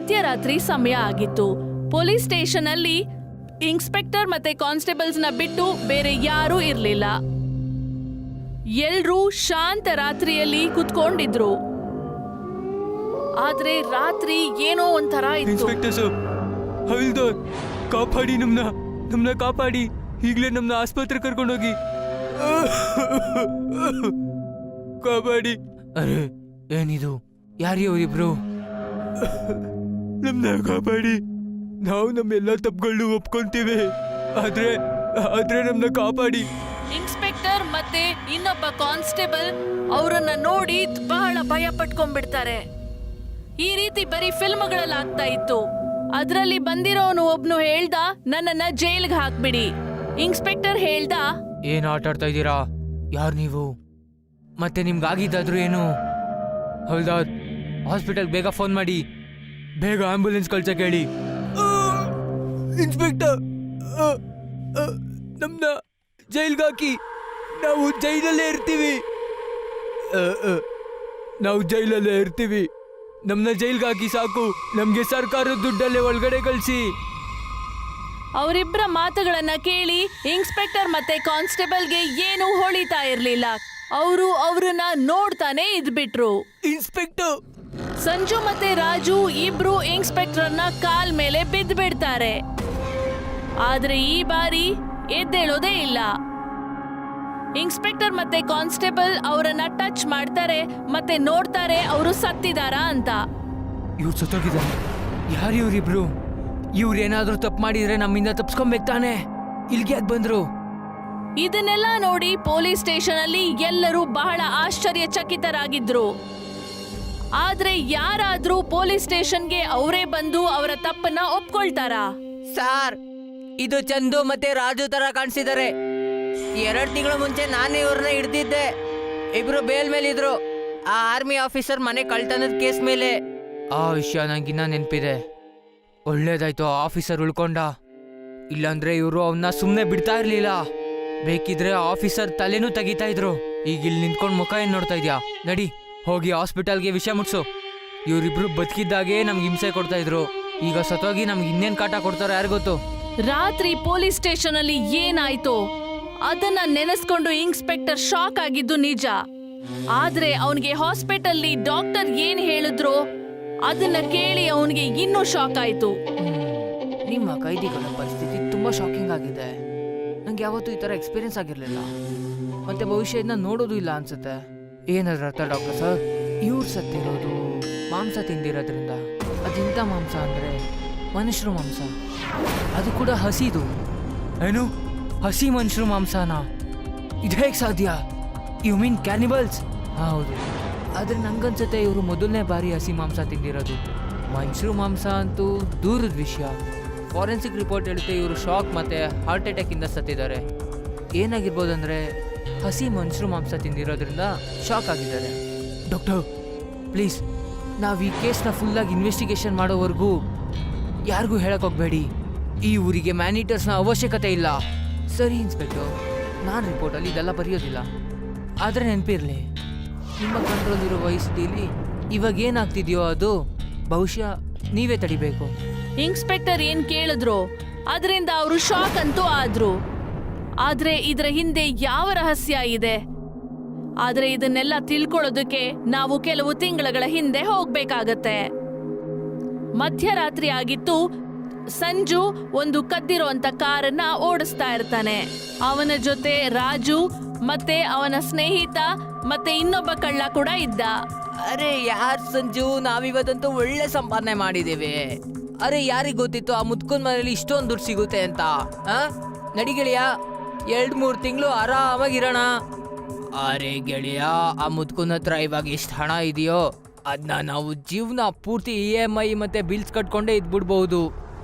ಮಧ್ಯರಾತ್ರಿ ಸಮಯ ಆಗಿತ್ತು. ಪೊಲೀಸ್ ಸ್ಟೇಷನ್ ಅಲ್ಲಿ ಇನ್ಸ್ಪೆಕ್ಟರ್ ಮತ್ತೆ ಕಾನ್ಸ್ಟೇಬಲ್ಸ್ ನ ಬಿಟ್ಟು ಬೇರೆ ಯಾರೂ ಇರ್ಲಿಲ್ಲ. ಎಲ್ರೂ ಶಾಂತ ರಾತ್ರಿಯಲ್ಲಿ ಕುತ್ಕೊಂಡಿದ್ರು. ಆದ್ರೆ ರಾತ್ರಿ ಏನೋ ಒಂಥರ ಇತ್ತು. ಇನ್ಸ್ಪೆಕ್ಟರ್ ಸರ್, ಹವಿಲ್ದಾರ್, ಕಾಪಾಡಿ, ನಮ್ನ ಕಾಪಾಡಿ. ಈಗಲೇ ನಮ್ನ ಆಸ್ಪತ್ರೆ ಕರ್ಕೊಂಡೋಗಿ ಕಾಪಾಡಿ. ಅರೆ ಏನಿದು? ಯಾರಿ ಅವರಿಬ್ರು? ನಮ್ನ ಕಾಪಾಡಿ. ನಾವು ನಮ್ಮೆಲ್ಲ ತಪ್ಪುಗಳು ಒಪ್ಕೊಂತೀವಿ, ಆದ್ರೆ ನಮ್ನ ಕಾಪಾಡಿ. ಇನ್ಸ್ಪೆಕ್ಟರ್ ಮತ್ತೆ ಇನ್ನೊಬ್ಬ ಕಾನ್ಸ್ಟೇಬಲ್ ಅವರನ್ನ ನೋಡಿ ಬಹಳ ಭಯ ಪಟ್ಕೊಂಡ್ಬಿಡ್ತಾರೆ. ಈ ರೀತಿ ಬರೀ ಫಿಲ್ಮ್ಗಳಲ್ಲಿ ಆಗ್ತಾ ಇತ್ತು. ಅದ್ರಲ್ಲಿ ಬಂದಿರೋನು ಒಬ್ನು ಹೇಳ್ದ, ನನ್ನನ್ನ ಜೈಲ್ಗೆ ಹಾಕ್ಬಿಡಿ. ಇನ್ಸ್ಪೆಕ್ಟರ್ ಹೇಳ್ದ, ಏನ್ ಆಟ ಆಡ್ತಾ ಇದ್ದೀರಾ? ಯಾರು ನೀವು? ಮತ್ತೆ ನಿಮ್ಗಾಗಿದ್ದಾದ್ರೂ ಏನು? ಹೌದಾದ್, ಹಾಸ್ಪಿಟಲ್ ಬೇಗ ಫೋನ್ ಮಾಡಿ, ಬೇಗ ಆಂಬ್ಯುಲೆನ್ಸ್ ಕಳ್ಸಕ್ಕೆ ಹೇಳಿ. ಇನ್ಸ್ಪೆಕ್ಟರ್, ನಮ್ನ ಜೈಲ್ಗಾಕಿ. ನಾವು ಜೈಲಲ್ಲೇ ಇರ್ತೀವಿ. ನಮ್ನ ಜೈಲ್ಗಾಕಿ ಸಾಕು. ನಮ್ಗೆ ಸರ್ಕಾರದ ದುಡ್ಡಲ್ಲೇ ಒಳಗಡೆ ಕಳಿಸಿ. ಅವರಿಬ್ಬರ ಮಾತುಗಳನ್ನ ಕೇಳಿ ಇನ್ಸ್ಪೆಕ್ಟರ್ ಮತ್ತೆ ಕಾನ್ಸ್ಟೇಬಲ್ಗೆ ಏನು ಹೊಳಿತಾ ಇರ್ಲಿಲ್ಲ. ಅವರು ಅವ್ರನ್ನ ನೋಡ್ತಾನೆ ಇದ್ಬಿಟ್ರು. ಇನ್ಸ್ಪೆಕ್ಟರ್, ಸಂಜು ಮತ್ತೆ ರಾಜು ಇಬ್ರು ಇನ್ಸ್ಪೆಕ್ಟರ್ನ ಕಾಲ್ ಮೇಲೆ ಬಿದ್ದು ಬಿಡ್ತಾರೆ. ಆದ್ರೆ ಈ ಬಾರಿ ಎದ್ದೇಳೋದೇ ಇಲ್ಲ. ಇನ್ಸ್ಪೆಕ್ಟರ್ ಮತ್ತೆ ಕಾನ್ಸ್ಟೇಬಲ್ ಅವರನ್ನ ಟಚ್ ಮಾಡ್ತಾರೆ ಮತ್ತೆ ನೋಡ್ತಾರೆ ಅವರು ಸತ್ತಿದಾರಾ ಅಂತ. ಇವ್ರು ಸತ್ತೋಗಿದ್ದಾರೆ. ಯಾರು ಇವ್ರಿಬ್ರು? ಇವ್ರೇನಾದ್ರೂ ತಪ್ಪು ಮಾಡಿದ್ರೆ ನಮ್ಮಿಂದ ತಪ್ಸ್ಕೊಬೇಕು ತಾನೆ. ಇಲ್ಗೆ ಯಾಕೆ ಬಂದ್ರು? ಇದನ್ನೆಲ್ಲ ನೋಡಿ ಪೊಲೀಸ್ ಸ್ಟೇಷನ್ ಅಲ್ಲಿ ಎಲ್ಲರೂ ಬಹಳ ಆಶ್ಚರ್ಯಚಕಿತರಾಗಿದ್ರು. ಆದ್ರೆ ಯಾರಾದ್ರೂ ಪೊಲೀಸ್ ಸ್ಟೇಷನ್ಗೆ ಅವರೇ ಬಂದು ಅವರ ತಪ್ಪನ್ನ ಒಪ್ಕೊಳ್ತಾರಾ? ಸಾರ್, ಇದು ಚಂದು ಮತ್ತೆ ರಾಜು ತರ ಕಾಣಿಸಿದ್ದಾರೆ. 2 ತಿಂಗಳ ಮುಂಚೆ ನಾನೇ ಇವ್ರನ್ನ ಹಿಡ್ದಿದ್ದೆ. ಇಬ್ರು ಬೇಲ್ ಮೇಲಿದ್ರು. ಆ ಆರ್ಮಿ ಆಫೀಸರ್ ಮನೆ ಕಳ್ತನದ ಕೇಸ್ ಮೇಲೆ. ಆ ವಿಷಯ ನಂಗಿನ್ನ ನೆನಪಿದೆ. ಒಳ್ಳೇದಾಯ್ತು ಆಫೀಸರ್ ಉಳ್ಕೊಂಡ. ಇಲ್ಲಾಂದ್ರೆ ಇವರು ಅವನ್ನ ಸುಮ್ಮನೆ ಬಿಡ್ತಾ ಇರ್ಲಿಲ್ಲ. ಬೇಕಿದ್ರೆ ಆಫೀಸರ್ ತಲೆನೂ ತೆಗಿತಾ ಇದ್ರು. ಈಗ ಇಲ್ಲಿ ನಿಂತ್ಕೊಂಡು ಮುಖ ಏನ್ ನೋಡ್ತಾ ಇದ್ಯಾ? ನಡಿ ಹೋಗಿ ಹಾಸ್ಪಿಟಲ್ಗೆ ವಿಷಯ ಮುಟ್ಸು. ಇವರಿಬ್ರು ಬದುಕಿದ್ದಾಗೆ ನಮ್ಗೆ ಹಿಂಸೆ ಕೊಡ್ತಾ ಇದ್ರು. ಈಗ ಸತ್ತೋಗಿ ನಮ್ಗೆ ಇನ್ನೇನ್ ಕಾಟ ಕೊಡ್ತಾರೋ ಯಾರು ಗೊತ್ತು. ರಾತ್ರಿ ಪೊಲೀಸ್ ಸ್ಟೇಷನ್ ಅಲ್ಲಿ ಏನಾಯ್ತು ಅದನ್ನ ನೆನೆಸ್ಕೊಂಡು ಇನ್ಸ್ಪೆಕ್ಟರ್ ಶಾಕ್ ಆಗಿದ್ದು ನಿಜ. ಆದ್ರೆ ಅವನಿಗೆ ಹಾಸ್ಪಿಟಲ್ ಡಾಕ್ಟರ್ ಏನ್ ಹೇಳಿದ್ರು ಅದನ್ನ ಕೇಳಿ ಅವನಿಗೆ ಇನ್ನೂ ಶಾಕ್ ಆಯ್ತು. ನಿಮ್ಮ ಕೈದಿಗಳ ಪರಿಸ್ಥಿತಿ ತುಂಬಾ ಶಾಕಿಂಗ್ ಆಗಿದೆ. ನಂಗೆ ಯಾವತ್ತೂ ಈ ತರ ಎಕ್ಸ್ಪೀರಿಯನ್ಸ್ ಆಗಿರ್ಲಿಲ್ಲ. ಮತ್ತೆ ಭವಿಷ್ಯ ಇದನ್ನ ನೋಡೋದು ಇಲ್ಲ ಅನ್ಸುತ್ತೆ. ಏನಾದ್ರ ಅರ್ಥ ಡಾಕ್ಟರ್ ಸರ್? ಇವ್ರು ಸತ್ತಿರೋದು ಮಾಂಸ ತಿಂದಿರೋದ್ರಿಂದ. ಅದೆಂತ ಮಾಂಸ ಅಂದ್ರೆ ಮನುಷ್ಯರು ಮಾಂಸ, ಅದು ಕೂಡ ಹಸಿದು. ಏನು, ಹಸಿ ಮನುಷ್ಯರು ಮಾಂಸನಾ? ಇದು ಹೇಗೆ ಸಾಧ್ಯ? You mean cannibals? ಹೌದು. ಆದ್ರೆ ನಂಗನ್ಸುತ್ತೆ ಇವರು ಮೊದಲನೇ ಬಾರಿ ಹಸಿ ಮಾಂಸ ತಿಂದಿರೋದು. ಮನುಷ್ಯರು ಮಾಂಸ ಅಂತೂ ದೂರದ ವಿಷಯ. ಫಾರೆನ್ಸಿಕ್ ರಿಪೋರ್ಟ್ ಹೇಳುತ್ತೆ ಇವರು ಶಾಕ್ ಮತ್ತೆ ಹಾರ್ಟ್ ಅಟ್ಯಾಕ್ ಇಂದ ಸತ್ತಿದ್ದಾರೆ. ಏನಾಗಿರ್ಬೋದಂದ್ರೆ ಹಸಿ ಮನುಷ್ಯರು ಮಾಂಸ ತಿಂದಿರೋದ್ರಿಂದ ಶಾಕ್ ಆಗಿದ್ದಾರೆ. ಡಾಕ್ಟರ್ ಪ್ಲೀಸ್, ನಾವು ಈ ಕೇಸ್ನ ಫುಲ್ಲಾಗಿ ಇನ್ವೆಸ್ಟಿಗೇಷನ್ ಮಾಡೋವರೆಗೂ ಯಾರಿಗೂ ಹೇಳಕ್ ಹೋಗ್ಬೇಡಿ. ಈ ಊರಿಗೆ ಮ್ಯಾನಿಟರ್ಸ್ನ ಅವಶ್ಯಕತೆ ಇಲ್ಲ. ಸರಿ ಇನ್ಸ್ಪೆಕ್ಟರ್, ನಾನು ರಿಪೋರ್ಟಲ್ಲಿ ಇದೆಲ್ಲ ಬರೆಯೋದಿಲ್ಲ. ಆದರೆ ನೆನಪಿರಲಿ, ನಿಮ್ಮ ಕಂಟ್ರೋಲ್ ಇರೋ ವಯಸ್ಸಿನಲ್ಲಿ ಇವಾಗ ಏನಾಗ್ತಿದೆಯೋ ಅದು ಬಹುಶಃ ನೀವೇ ತಡಿಬೇಕು. ಇನ್ಸ್ಪೆಕ್ಟರ್ ಏನ್ ಕೇಳಿದ್ರು ಅದರಿಂದ ಅವರು ಶಾಕ್ ಅಂತೂ ಆದ್ರು. ಆದ್ರೆ ಇದರ ಹಿಂದೆ ಯಾವ ರಹಸ್ಯ ಇದೆ? ಆದ್ರೆ ಇದನ್ನೆಲ್ಲ ತಿಳ್ಕೊಳ್ಳೋದಕ್ಕೆ ನಾವು ಕೆಲವು ತಿಂಗಳ ಹಿಂದೆ ಹೋಗ್ಬೇಕಾಗತ್ತೆ. ಮಧ್ಯರಾತ್ರಿ ಆಗಿತ್ತು. ಸಂಜು ಒಂದು ಕದ್ದಿರುವಂತ ಕಾರನ್ನ ಓಡಿಸ್ತಾ ಇರ್ತಾನೆ. ಅವನ ಜೊತೆ ರಾಜು ಮತ್ತೆ ಅವನ ಸ್ನೇಹಿತ ಮತ್ತೆ ಇನ್ನೊಬ್ಬ ಕಳ್ಳ ಕೂಡ ಇದ್ದ. ಅರೆ ಯಾರ್ ಸಂಜು, ನಾವಿವತ್ತಂತೂ ಒಳ್ಳೆ ಸಂಪಾದನೆ ಮಾಡಿದ್ದೇವೆ. ಅರೆ ಯಾರಿಗ್ ಗೊತ್ತಿತ್ತು ಆ ಮುದ್ಕನ್ ಮನೇಲಿ ಇಷ್ಟೊಂದು ದುಡ್ಡು ಸಿಗುತ್ತೆ ಅಂತ? ನಡಿ ಗೆಳೆಯ, 2-3 ತಿಂಗಳು ಆರಾಮಾಗಿರೋಣ. ಅರೆ ಗೆಳೆಯ, ಆ ಮುದ್ಕನ್ ಹತ್ರ ಇವಾಗ ಎಷ್ಟು ಹಣ ಇದೆಯೋ ಅದನ್ನ ನಾವು ಜೀವನ ಪೂರ್ತಿ EMI ಮತ್ತೆ ಬಿಲ್ಸ್ ಕಟ್ಕೊಂಡೇ ಇದ್ಬಿಡ್ಬಹುದು.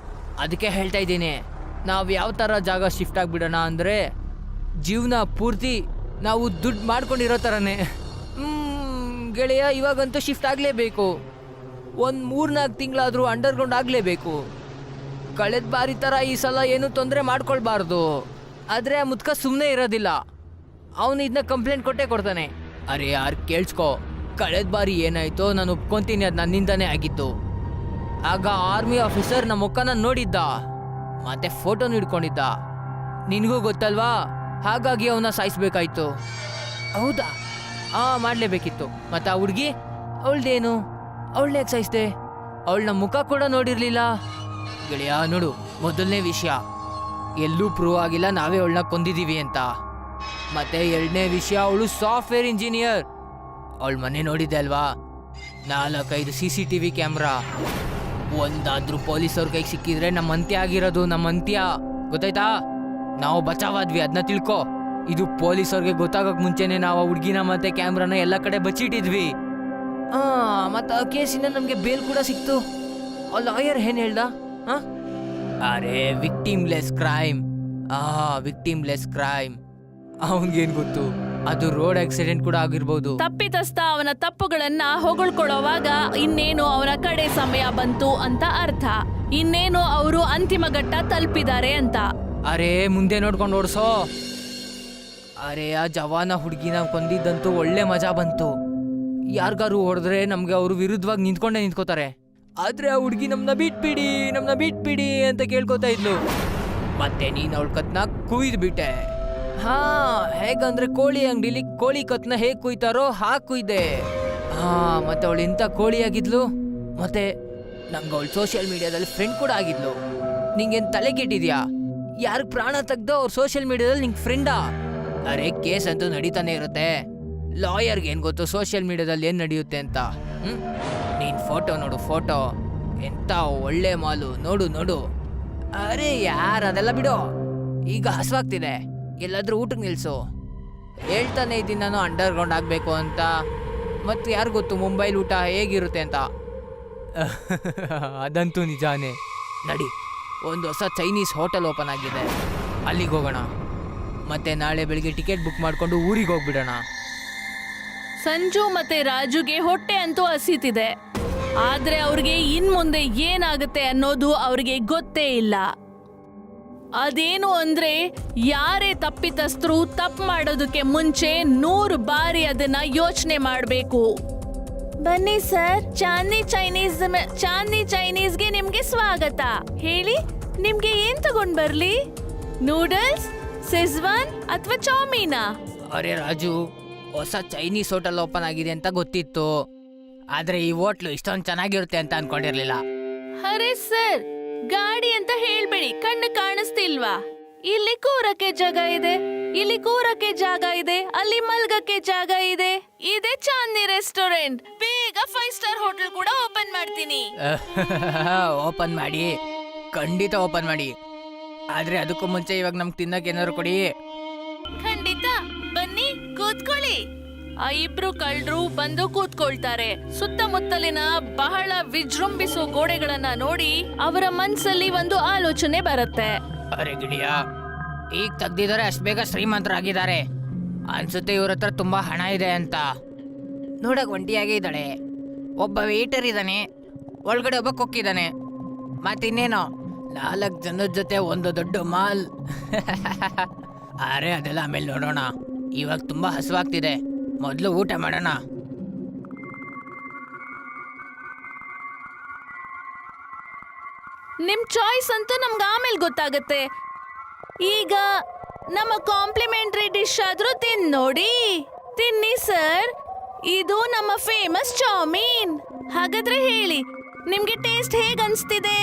ಅದಕ್ಕೆ ಹೇಳ್ತಾ ಇದ್ದೀನಿ, ನಾವು ಯಾವ ಥರ ಜಾಗ ಶಿಫ್ಟ್ ಆಗಿಬಿಡೋಣ ಅಂದರೆ ಜೀವನ ಪೂರ್ತಿ ನಾವು ದುಡ್ಡು ಮಾಡ್ಕೊಂಡಿರೋ ಥರನೇ. ಗೆಳೆಯ, ಇವಾಗಂತೂ ಶಿಫ್ಟ್ ಆಗಲೇಬೇಕು. ಒಂದು 3-4 ತಿಂಗಳಾದರೂ ಅಂಡರ್ಗ್ರೌಂಡ್ ಆಗಲೇಬೇಕು. ಕಳೆದ ಬಾರಿ ಥರ ಈ ಸಲ ಏನೂ ತೊಂದರೆ ಮಾಡ್ಕೊಳ್ಬಾರ್ದು. ಆದರೆ ಆ ಮುದ್ಕ ಸುಮ್ಮನೆ ಇರೋದಿಲ್ಲ. ಅವನು ಇದನ್ನ ಕಂಪ್ಲೇಂಟ್ ಕೊಟ್ಟೇ ಕೊಡ್ತಾನೆ. ಅರೆ ಯಾರು ಕೇಳಿಸ್ಕೊ, ಕಳೆದ ಬಾರಿ ಏನಾಯ್ತೋ ನಾನು ಒಪ್ಕೊಂತೀನಿ, ಅದು ನನ್ನಿಂದಾನೇ ಆಗಿತ್ತು. ಆಗ ಆರ್ಮಿ ಆಫೀಸರ್ ನಮ್ಮ ಮುಖನ ನೋಡಿದ್ದ ಮತ್ತೆ ಫೋಟೋನು ಹಿಡ್ಕೊಂಡಿದ್ದ. ನಿನಗೂ ಗೊತ್ತಲ್ವಾ, ಹಾಗಾಗಿ ಅವನ್ನ ಸಾಯಿಸ್ಬೇಕಾಯ್ತು. ಹೌದಾ? ಮಾಡ್ಲೇಬೇಕಿತ್ತು. ಮತ್ತೆ ಆ ಹುಡುಗಿ ಅವಳ್ದೇನು? ಅವಳನ್ನ ಯಾಕೆ ಸಾಯಿಸ್ದೆ? ಅವಳನ್ನ ಮುಖ ಕೂಡ ನೋಡಿರ್ಲಿಲ್ಲ. ಗೆಳೆಯ ನೋಡು, ಮೊದಲನೇ ವಿಷಯ ಎಲ್ಲೂ ಪ್ರೂವ್ ಆಗಿಲ್ಲ ನಾವೇ ಅವಳನ್ನ ಕೊಂದಿದೀವಿ ಅಂತ. ಮತ್ತೆ ಎರಡನೇ ವಿಷಯ, ಅವಳು ಸಾಫ್ಟ್ವೇರ್ ಇಂಜಿನಿಯರ್. ಅವಳ ಮನೆ ನೋಡಿದ್ದೆ ಅಲ್ವಾ, 4-5 CCTV ಕ್ಯಾಮ್ರಾ. ಒಂದಾದ್ರೂ ಪೊಲೀಸವ್ರ ಕೈಗೆ ಸಿಕ್ಕಿದ್ರೆ ನಮ್ಮ ಅಂತ್ಯ ಆಗಿರೋದು, ನಮ್ಮ ಅಂತ್ಯ. ಗೊತ್ತಾಯ್ತಾ? ನಾವು ಬಚಾವಾದ್ವಿ, ಅದನ್ನ ತಿಳ್ಕೊ. ಇದು ಪೊಲೀಸವ್ರಿಗೆ ಗೊತ್ತಾಗಕ್ ಮುಂಚೆನೆ ನಾವು ಹುಡುಗಿನ ಮತ್ತೆ ಕ್ಯಾಮ್ರಾನ ಎಲ್ಲ ಕಡೆ ಬಚ್ಚಿಟ್ಟಿದ್ವಿ. ಮತ್ತೆ ಆ ಕೇಸಿಂದ ನಮ್ಗೆ ಬೇಲ್ ಕೂಡ ಸಿಕ್ತು. ಆ ಲಾಯರ್ ಏನ್ ಹೇಳ್ದ? ಅರೆ ವಿಕ್ಟಿಮ್ಲೆಸ್ ಕ್ರೈಮ್. ವಿಕ್ಟಿಮ್ಲೆಸ್ ಕ್ರೈಮ್. ಅವನ್ಗೇನ್ ಗೊತ್ತು, ಅದು ರೋಡ್ ಆಕ್ಸಿಡೆಂಟ್ ಕೂಡ ಆಗಿರ್ಬೋದು. ತಪ್ಪಿತಸ್ಥ ಅವನ ತಪ್ಪುಗಳನ್ನ ಹೊಗಳ್ಕೊಳ್ಳೋವಾಗ ಇನ್ನೇನು ಅವನ ಕಡೆ ಸಮಯ ಬಂತು ಅಂತ ಅರ್ಥ. ಇನ್ನೇನು ಅವರು ಅಂತಿಮ ಘಟ್ಟ ತಲುಪಿದ್ದಾರೆ ಅಂತ. ಅರೆ ಮುಂದೆ ನೋಡ್ಕೊಂಡು ಓಡಿಸೋ. ಅರೆ ಆ ಜವಾನ ಹುಡುಗಿನ ಕೊಂದಿದ್ದಂತೂ ಒಳ್ಳೆ ಮಜಾ ಬಂತು. ಯಾರಿಗಾರು ಹೊಡೆದ್ರೆ ನಮ್ಗೆ ಅವರು ವಿರುದ್ಧವಾಗಿ ನಿಂತ್ಕೋತಾರೆ. ಆದ್ರೆ ಆ ಹುಡುಗಿ ನಮ್ನ ಬಿಟ್ಬಿಡಿ ಅಂತ ಕೇಳ್ಕೊತಾ ಇದ್ಲು. ಮತ್ತೆ ನೀನ್ ಅವಳ ಕತ್ನ ಕುಯ್ದು ಬಿಟ್ಟೆ. ಹೇಗಂದ್ರೆ ಕೋಳಿ ಅಂಗಡಿಲಿ ಕೋಳಿ ಕತ್ನ ಹೇಗ್ ಕುಯ್ತಾರೋ ಹಾಗೆ ಕುಯ್ದೆ. ಮತ್ತೆ ಅವಳು ಎಂತ ಕೋಳಿ ಆಗಿದ್ಲು. ಮತ್ತೆ ನಂಗೆ ಅವಳು ಸೋಷಿಯಲ್ ಮೀಡಿಯಾದಲ್ಲಿ ಫ್ರೆಂಡ್ ಕೂಡ ಆಗಿದ್ಲು. ನಿಂಗೇನ್ ತಲೆ ಕೆಟ್ಟಿದ್ಯಾ? ಯಾರಿಗೆ ಪ್ರಾಣ ತೆಗ್ದೋ ಅವ್ರು ಸೋಷಿಯಲ್ ಮೀಡಿಯಾದಲ್ಲಿ ನಿಂಗೆ ಫ್ರೆಂಡಾ? ಅರೆ ಕೇಸ್ ಅಂತೂ ನಡೀತಾನೆ ಇರುತ್ತೆ. ಲಾಯರ್ಗೆ ಏನ್ ಗೊತ್ತು ಸೋಷಿಯಲ್ ಮೀಡಿಯಾದಲ್ಲಿ ಏನ್ ನಡೆಯುತ್ತೆ ಅಂತ. ನೀನ್ ಫೋಟೋ ನೋಡು, ಫೋಟೋ ಎಂತ ಒಳ್ಳೆ ಮಾಲು. ನೋಡು. ಅರೆ ಅದೆಲ್ಲ ಬಿಡು. ಈಗ ಹಸುವಾಗ್ತಿದೆ, ಎಲ್ಲಾದ್ರೂ ಊಟಕ್ಕೆ ನಿಲ್ಸು. ಹೇಳ್ತಾನೆ ಇದ್ದೀನಿ ನಾನು ಅಂಡರ್ಗ್ರೌಂಡ್ ಆಗ್ಬೇಕು ಅಂತ. ಮತ್ತೆ ಯಾರು ಗೊತ್ತು ಮುಂಬೈಲಿ ಊಟ ಹೇಗಿರುತ್ತೆ ಅಂತ. ಅದಂತೂ ನಿಜಾನೇ. ನಡಿ, ಒಂದು ಹೊಸ ಚೈನೀಸ್ ಹೋಟೆಲ್ ಓಪನ್ ಆಗಿದೆ, ಅಲ್ಲಿಗೆ ಹೋಗೋಣ. ಮತ್ತೆ ನಾಳೆ ಬೆಳಿಗ್ಗೆ ಟಿಕೆಟ್ ಬುಕ್ ಮಾಡ್ಕೊಂಡು ಊರಿಗೆ ಹೋಗ್ಬಿಡೋಣ. ಸಂಜು ಮತ್ತೆ ರಾಜುಗೆ ಹೊಟ್ಟೆ ಅಂತೂ ಹಸಿತಿದೆ. ಆದ್ರೆ ಅವ್ರಿಗೆ ಇನ್ ಮುಂದೆ ಏನಾಗುತ್ತೆ ಅನ್ನೋದು ಅವ್ರಿಗೆ ಗೊತ್ತೇ ಇಲ್ಲ. ಅದೇನು ಅಂದ್ರೆ, ಯಾರೇ ತಪ್ಪಿತಸ್ಥರು ತಪ್ಪು ಮಾಡೋದಕ್ಕೆ ಮುಂಚೆ 100 ಬಾರಿ ಅದನ್ನ ಯೋಚನೆ ಮಾಡಬೇಕು. ಬನ್ನಿ ಸರ್, ಚಾಂದಿ ಚೈನೀಸ್ಗೆ ನಿಮ್ಗೆ ಸ್ವಾಗತ. ಹೇಳಿ, ನಿಮ್ಗೆ ಏನ್ ತಗೊಂಡ್ ಬರ್ಲಿ? ನೂಡಲ್ಸ್, ಸೆಜ್ವಾನ್ ಅಥವಾ ಚೌಮೀನಾ? ಅರೆ ರಾಜು, ಹೊಸ ಚೈನೀಸ್ ಹೋಟೆಲ್ ಓಪನ್ ಆಗಿದೆ ಅಂತ ಗೊತ್ತಿತ್ತು, ಆದ್ರೆ ಈ ಹೋಟ್ಲು ಇಷ್ಟೊಂದು ಚೆನ್ನಾಗಿರುತ್ತೆ ಅಂತ ಅನ್ಕೊಂಡಿರ್ಲಿಲ್ಲ. ಅರೆ ಸರ್, ಗಾಡಿ ಅಂತ ಹೇಳ್ಬೇಡಿ, ಕಣ್ಣು ಕಾಣಿಸ್ತಿಲ್ವಾ? ಇಲ್ಲಿ ಕೂರಕ್ಕೆ ಜಾಗ ಇದೆ, ಅಲ್ಲಿ ಮಲ್ಗಕ್ಕೆ ಜಾಗ ಇದೆ. ಇದೆ ಚಾಂದಿ ರೆಸ್ಟೋರೆಂಟ್. ಬೇಗ 5 ಸ್ಟಾರ್ ಹೋಟೆಲ್ ಕೂಡ ಓಪನ್ ಮಾಡ್ತೀನಿ. ಓಪನ್ ಮಾಡಿ, ಖಂಡಿತ ಓಪನ್ ಮಾಡಿ. ಆದ್ರೆ ಅದಕ್ಕೂ ಮುಂಚೆ ಇವಾಗ ನಮ್ಗೆ ತಿನ್ನಕ್ಕೆ ಏನಾದ್ರು ಕೊಡಿ. ಖಂಡಿತ, ಬನ್ನಿ ಕೂತ್ಕೊಳ್ಳಿ. ಆ ಇಬ್ರು ಕಳ್ಳರು ಬಂದು ಕೂತ್ಕೊಳ್ತಾರೆ. ಸುತ್ತಮುತ್ತಲಿನ ಬಹಳ ವಿಜೃಂಭಿಸೋ ಗೋಡೆಗಳನ್ನ ನೋಡಿ ಅವರ ಮನ್ಸಲ್ಲಿ ಒಂದು ಆಲೋಚನೆ ಬರುತ್ತೆ. ಅರೆ ಗಿಳಿಯ, ಈಗ ತೆಗ್ದಿದ್ದಾರೆ, ಅಷ್ಟು ಬೇಗ ಶ್ರೀಮಂತರಾಗಿದ್ದಾರೆ ಅನ್ಸುತ್ತೆ. ಇವ್ರ ಹತ್ರ ತುಂಬಾ ಹಣ ಇದೆ ಅಂತ. ನೋಡಕ್ ಒಂಟಿಯಾಗೇ ಇದ್ದಾಳೆ. ಒಬ್ಬ ವೇಟರ್ ಇದ್ದಾನೆ, ಒಳಗಡೆ ಒಬ್ಬ ಕೊಕ್ಕಿದ್ದಾನೆ. ಮತ್ತಿನ್ನೇನೋ 4 ಜನದ ಜೊತೆ ಒಂದು ದೊಡ್ಡ ಮಾಲ್. ಅರೆ ಅದೆಲ್ಲ ಆಮೇಲೆ ನೋಡೋಣ. ಇವಾಗ ತುಂಬಾ ಹಸುವಾಗ್ತಿದೆ, ಮೊದಲು ಊಟ ಮಾಡೋಣ. ನಿಮ್ ಚಾಯ್ಸ್ ಅಂತೂ ನಮ್ಗೆ ಆಮೇಲೆ ಗೊತ್ತಾಗತ್ತೆ. ಈಗ ನಮ್ಮ ಕಾಂಪ್ಲಿಮೆಂಟರಿ ಡಿಶ್ ಆದ್ರೂ ನೋಡಿ. ತಿನ್ನಿ ಸರ್, ಇದು ನಮ್ಮ ಫೇಮಸ್ ಚೌಮೀನ್. ಹಾಗಾದ್ರೆ ಹೇಳಿ, ನಿಮ್ಗೆ ಟೇಸ್ಟ್ ಹೇಗ್ ಅನ್ಸ್ತಿದೆ?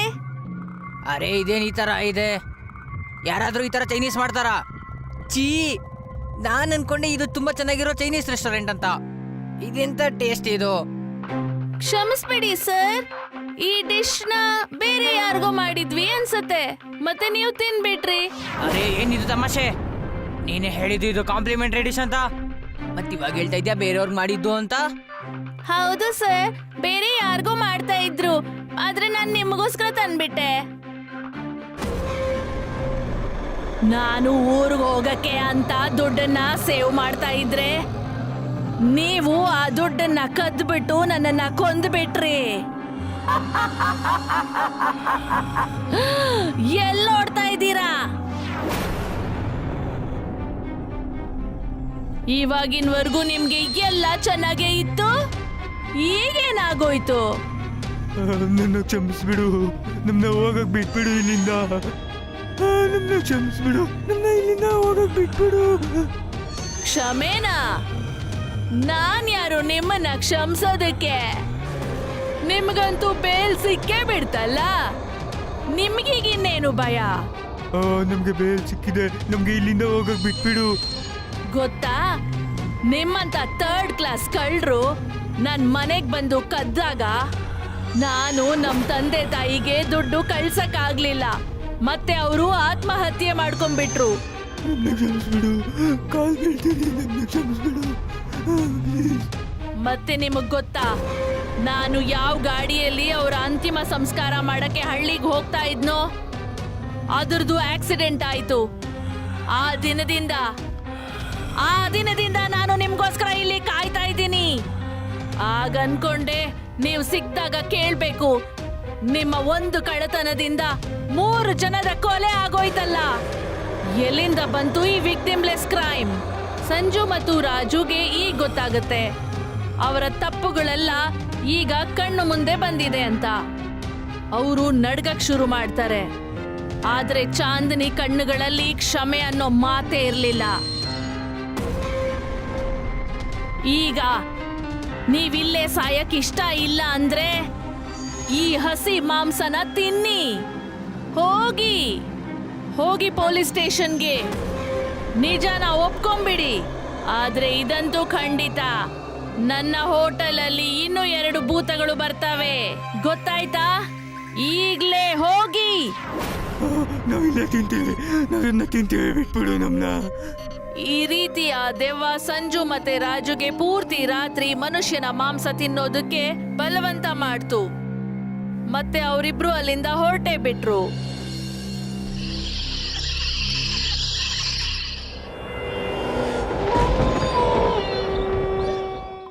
ಅರೆ ಇದೇನು ಈ ತರ ಇದೆ? ಯಾರಾದ್ರೂ ಈ ತರ ಚೈನೀಸ್ ಮಾಡ್ತಾರಾ? ಚೀ, ನಾನು ಅನ್ಕೊಂಡೆ ಇದು ತುಂಬಾ ಚೆನ್ನಾಗಿರೋ ಚೈನೀಸ್ ರೆಸ್ಟೋರೆಂಟ್ ಅಂತ. ಇದೆಂತ ಟೇಸ್ಟ್ ಇದು? ಕ್ಷಮಿಸ್ಬಿಡಿ ಸರ್, ಈ ಡಿಶ್ ನ ಬೇರೆ ಯಾರಿಗೋ ಮಾಡಿದ್ವಿ ಅನ್ಸತ್ತೆ, ಮತ್ತೆ ನೀವು ತಿನ್ಬಿಟ್ರಿ. ಅರೆ ಏನಿದು ತಮಾಷೆ? ನೀನೇ ಹೇಳಿದ್ದು ಇದು ಕಾಂಪ್ಲಿಮೆಂಟರಿ ಡಿಶ್ ಅಂತ, ಮತ್ತಿವಾಗ ಹೇಳ್ತಾ ಇದ್ಯಾ ಬೇರೆಯವ್ರಿಗೆ ಮಾಡಿದ್ದು ಅಂತ? ಹೌದು ಸರ್, ಬೇರೆ ಯಾರಿಗೋ ಮಾಡ್ತಾ ಇದ್ರು, ಆದ್ರೆ ನಾನು ನಿಮಗೋಸ್ಕರ ತಂದ್ಬಿಟ್ಟೆ. ನಾನು ಊರಿಗೆ ಹೋಗಕ್ಕೆ ಅಂತ ದುಡ್ಡನ್ನ ಸೇವ್ ಮಾಡ್ತಾ ಇದ್ರೆ ನೀವು ಆ ದುಡ್ಡನ್ನ ಕದ್ಬಿಟ್ಟು ನನ್ನನ್ನ ಕೊಂದ್ಬಿಟ್ರಿ. ಎಲ್ಲೋಡ್ತಾ ಇದ್ದೀರಾ? ಇವಾಗಿನವರೆಗೂ ನಿಮ್ಗೆ ಎಲ್ಲ ಚೆನ್ನಾಗೇ ಇತ್ತು, ಈಗೇನಾಗೋಯ್ತು? ನನ್ನ ಕ್ಷಮಿಸ್ಬಿಡು, ನಮ್ನ ಹೋಗಕ್ ಬಿಟ್ಬಿಡು ಇಲ್ಲಿಂದ. ನಮ್ನ ಕ್ಷಮಿಸ್ಬಿಡು, ನಮ್ನ ಇಲ್ಲಿಂದ ಹೋಗಕ್ ಬಿಟ್ಬಿಡು. ಕ್ಷಮೆನಾ? ನಾನ್ ಯಾರು ನಿಮ್ಮನ್ನ ಕ್ಷಮಿಸೋದಕ್ಕೆ? ನಿಮ್ಗಂತೂ ಬೇಲ್ ಸಿಕ್ಕೇ ಬಿಡ್ತಲ್ಲ, ನಿಮ್ಗೀಗಿನ್ನೇನು ಭಯ? ನಮ್ಗೆ ಬೇಲ್ ಸಿಕ್ಕಿದೆ, ನಮ್ಗೆ ಇಲ್ಲಿಂದ ಹೋಗಕ್ ಬಿಟ್ಬಿಡು. ಗೊತ್ತಾ, ನಿಮ್ಮಂತ 3rd ಕ್ಲಾಸ್ ಕಳ್ರು ನನ್ ಮನೆಗ್ ಬಂದು ಕದ್ದಾಗ ನಾನು ನಮ್ ತಂದೆ ತಾಯಿಗೆ ದುಡ್ಡು ಕಳ್ಸಕ್ಕಾಗ್ಲಿಲ್ಲ, ಮತ್ತೆ ಅವರು ಆತ್ಮಹತ್ಯೆ ಮಾಡ್ಕೊಂಡ್ಬಿಟ್ರು. ನಮ್ನ ಕ್ಷಮಿಸ್ಬಿಡು, ಕಾಲ್ ಬೀಳ್ತೀನಿ, ನಮ್ನ ಕ್ಷಮಿಸ್ಬಿಡು. ಮತ್ತೆ ನಿಮಗ್ ಗೊತ್ತಾ, ನಾನು ಯಾವ ಗಾಡಿಯಲ್ಲಿ ಅವರ ಅಂತಿಮ ಸಂಸ್ಕಾರ ಮಾಡಕ್ಕೆ ಹಳ್ಳಿಗೆ ಹೋಗ್ತಾ ಇದ್ನೋ ಅದ್ರದ್ದು ಆಕ್ಸಿಡೆಂಟ್ ಆಯ್ತು. ಆ ದಿನದಿಂದ ನಾನು ನಿಮ್ಗೋಸ್ಕರ ಇಲ್ಲಿ ಕಾಯ್ತಾ ಇದ್ದೀನಿ. ಆಗ ಅನ್ಕೊಂಡೆ ನೀವು ಸಿಕ್ಕಿದಾಗ ಕೇಳ್ಬೇಕು, ನಿಮ್ಮ ಒಂದು ಕಳ್ಳತನದಿಂದ 3 ಜನರ ಕೊಲೆ ಆಗೋಯ್ತಲ್ಲ, ಎಲ್ಲಿಂದ ಬಂತು ಈ ವಿಕ್ಟಿಮ್ಲೆಸ್ ಕ್ರೈಮ್? ಸಂಜು ಮತ್ತು ರಾಜುಗೆ ಈಗ ಗೊತ್ತಾಗುತ್ತೆ ಅವರ ತಪ್ಪುಗಳೆಲ್ಲ ಈಗ ಕಣ್ಣು ಮುಂದೆ ಬಂದಿದೆ ಅಂತ. ಅವರು ನಡ್ಗಕ್ ಶುರು ಮಾಡ್ತಾರೆ. ಆದ್ರೆ ಚಾಂದಿನಿ ಕಣ್ಣುಗಳಲ್ಲಿ ಕ್ಷಮೆ ಅನ್ನೋ ಮಾತೇ ಇರ್ಲಿಲ್ಲ. ಈಗ ನೀವಿಲ್ಲೇ ಸಾಯಕ್ ಇಷ್ಟ ಇಲ್ಲ ಅಂದ್ರೆ ಈ ಹಸಿ ಮಾಂಸನ ತಿನ್ನಿ. ಹೋಗಿ ಹೋಗಿ ಪೊಲೀಸ್ ಸ್ಟೇಷನ್ಗೆ ನಿಜನ ಒಪ್ಕೊಂಬಿಡಿ. ಆದ್ರೆ ಇದಂತೂ ಖಂಡಿತ, ನನ್ನ ಹೋಟೆಲ್ ಅಲ್ಲಿ ಇನ್ನೂ 2 ಭೂತಗಳು ಬರ್ತವೆ, ಗೊತ್ತಾಯ್ತಾ? ಈಗ್ಲೇ ಹೋಗಿ. ನಾವಿಲ್ಲ ತಿಂತೀವಿ, ನಾವಿನ್ನ ತಿಂತೀವಿ, ಬಿಟ್ಬಿಡು ನಮ್ನ. ಈ ರೀತಿಯ ದೆವ್ವ ಸಂಜು ಮತ್ತೆ ರಾಜುಗೆ ಪೂರ್ತಿ ರಾತ್ರಿ ಮನುಷ್ಯನ ಮಾಂಸ ತಿನ್ನೋದಕ್ಕೆ ಬಲವಂತ ಮಾಡ್ತು. ಮತ್ತೆ ಅವರಿಬ್ರು ಅಲ್ಲಿಂದ ಹೊರಟೇ ಬಿಟ್ರು.